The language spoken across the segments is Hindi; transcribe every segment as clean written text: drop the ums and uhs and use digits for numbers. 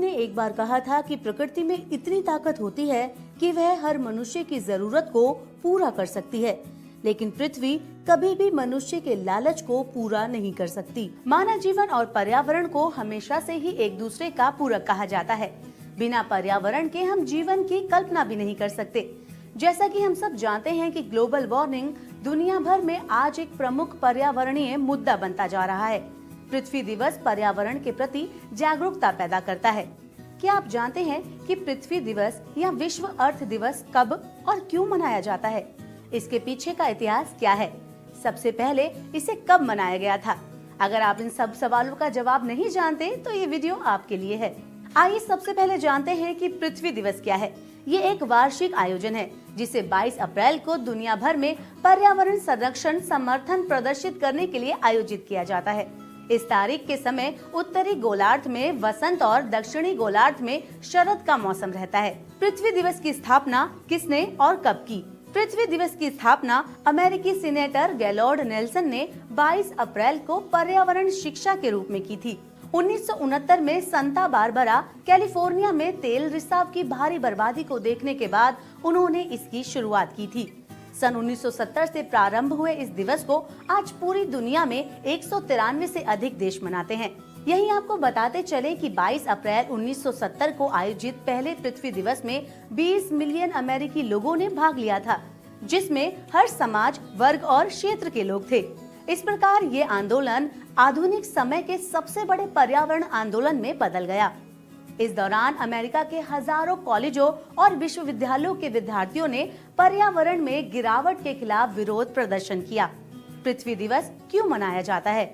ने एक बार कहा था कि प्रकृति में इतनी ताकत होती है कि वह हर मनुष्य की जरूरत को पूरा कर सकती है, लेकिन पृथ्वी कभी भी मनुष्य के लालच को पूरा नहीं कर सकती। मानव जीवन और पर्यावरण को हमेशा से ही एक दूसरे का पूरक कहा जाता है। बिना पर्यावरण के हम जीवन की कल्पना भी नहीं कर सकते। जैसा कि हम सब जानते हैं कि ग्लोबल वार्मिंग दुनिया भर में आज एक प्रमुख पर्यावरणीय मुद्दा बनता जा रहा है। पृथ्वी दिवस पर्यावरण के प्रति जागरूकता पैदा करता है। क्या आप जानते हैं कि पृथ्वी दिवस या विश्व अर्थ दिवस कब और क्यों मनाया जाता है? इसके पीछे का इतिहास क्या है? सबसे पहले इसे कब मनाया गया था? अगर आप इन सब सवालों का जवाब नहीं जानते तो ये वीडियो आपके लिए है। आइए सबसे पहले जानते हैं कि पृथ्वी दिवस क्या है। ये एक वार्षिक आयोजन है जिसे 22 अप्रैल को दुनिया भर में पर्यावरण संरक्षण समर्थन प्रदर्शित करने के लिए आयोजित किया जाता है। इस तारीख के समय उत्तरी गोलार्ध में वसंत और दक्षिणी गोलार्ध में शरद का मौसम रहता है। पृथ्वी दिवस की स्थापना किसने और कब की? पृथ्वी दिवस की स्थापना अमेरिकी सीनेटर गैलोर्ड नेल्सन ने 22 अप्रैल को पर्यावरण शिक्षा के रूप में की थी। 1969 में संता बारबरा कैलिफोर्निया में तेल रिसाव की भारी बर्बादी को देखने के बाद उन्होंने इसकी शुरुआत की थी। सन 1970 से प्रारंभ हुए इस दिवस को आज पूरी दुनिया में 193 से अधिक देश मनाते हैं। यही आपको बताते चले कि 22 अप्रैल 1970 को आयोजित पहले पृथ्वी दिवस में 20 मिलियन अमेरिकी लोगों ने भाग लिया था, जिसमें हर समाज, वर्ग और क्षेत्र के लोग थे। इस प्रकार ये आंदोलन आधुनिक समय के सबसे बड़े पर्यावरण आंदोलन में बदल गया। इस दौरान अमेरिका के हजारों कॉलेजों और विश्वविद्यालयों के विद्यार्थियों ने पर्यावरण में गिरावट के खिलाफ विरोध प्रदर्शन किया। पृथ्वी दिवस क्यों मनाया जाता है?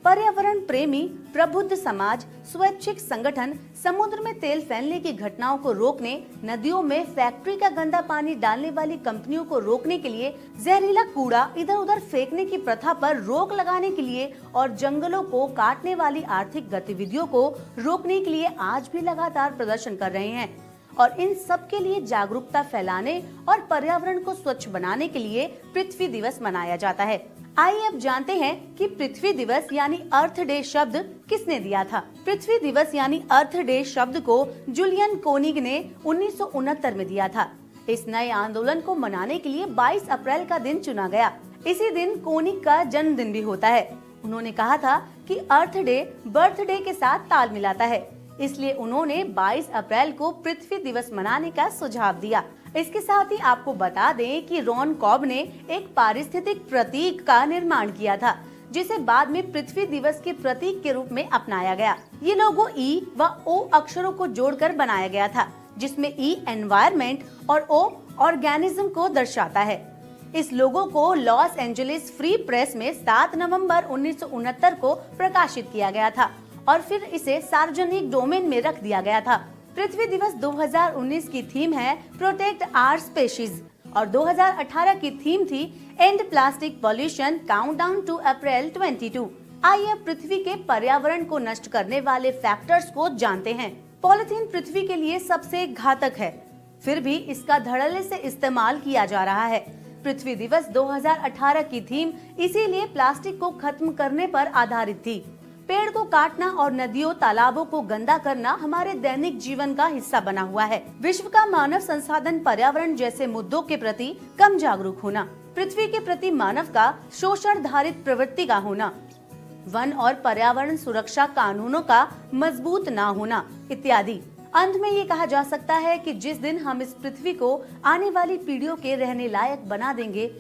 पर्यावरण प्रेमी, प्रबुद्ध समाज, स्वैच्छिक संगठन समुद्र में तेल फैलने की घटनाओं को रोकने, नदियों में फैक्ट्री का गंदा पानी डालने वाली कंपनियों को रोकने के लिए, जहरीला कूड़ा इधर उधर फेंकने की प्रथा पर रोक लगाने के लिए और जंगलों को काटने वाली आर्थिक गतिविधियों को रोकने के लिए आज भी लगातार प्रदर्शन कर रहे हैं। और इन सब के लिए जागरूकता फैलाने और पर्यावरण को स्वच्छ बनाने के लिए पृथ्वी दिवस मनाया जाता है। आइए अब जानते हैं कि पृथ्वी दिवस यानी अर्थ डे शब्द किसने दिया था। पृथ्वी दिवस यानी अर्थ डे शब्द को जूलियन कोनिग ने 1969 में दिया था। इस नए आंदोलन को मनाने के लिए 22 अप्रैल का दिन चुना गया। इसी दिन कोनिग का जन्मदिन भी होता है। उन्होंने कहा था कि अर्थ डे बर्थडे के साथ ताल मिलाता है, इसलिए उन्होंने 22 अप्रैल को पृथ्वी दिवस मनाने का सुझाव दिया। इसके साथ ही आपको बता दें कि रॉन कॉब ने एक पारिस्थितिक प्रतीक का निर्माण किया था, जिसे बाद में पृथ्वी दिवस के प्रतीक के रूप में अपनाया गया। ये लोगो ई व ओ अक्षरों को जोड़कर बनाया गया था, जिसमें ई एनवायरमेंट और ओ ऑर्गेनिज्म को दर्शाता है। इस लोगो को लॉस एंजलिस फ्री प्रेस में 7 नवंबर 1969 को प्रकाशित किया गया था और फिर इसे सार्वजनिक डोमेन में रख दिया गया था। पृथ्वी दिवस 2019 की थीम है प्रोटेक्ट आवर स्पेशीज और 2018 की थीम थी end plastic pollution countdown to April 22। आइए अब पृथ्वी के पर्यावरण को नष्ट करने वाले फैक्टर्स को जानते हैं। पॉलिथीन पृथ्वी के लिए सबसे घातक है, फिर भी इसका धड़ल्ले से इस्तेमाल किया जा रहा है। पृथ्वी दिवस 2018 की थीम इसीलिए प्लास्टिक को खत्म करने पर आधारित थी। पेड़ को काटना और नदियों, तालाबों को गंदा करना हमारे दैनिक जीवन का हिस्सा बना हुआ है। विश्व का मानव संसाधन पर्यावरण जैसे मुद्दों के प्रति कम जागरूक होना, पृथ्वी के प्रति मानव का शोषण धारित प्रवृत्ति का होना, वन और पर्यावरण सुरक्षा कानूनों का मजबूत न होना इत्यादि। अंत में ये कहा जा सकता है कि जिस दिन हम इस पृथ्वी को आने वाली पीढ़ियों के रहने लायक बना देंगे,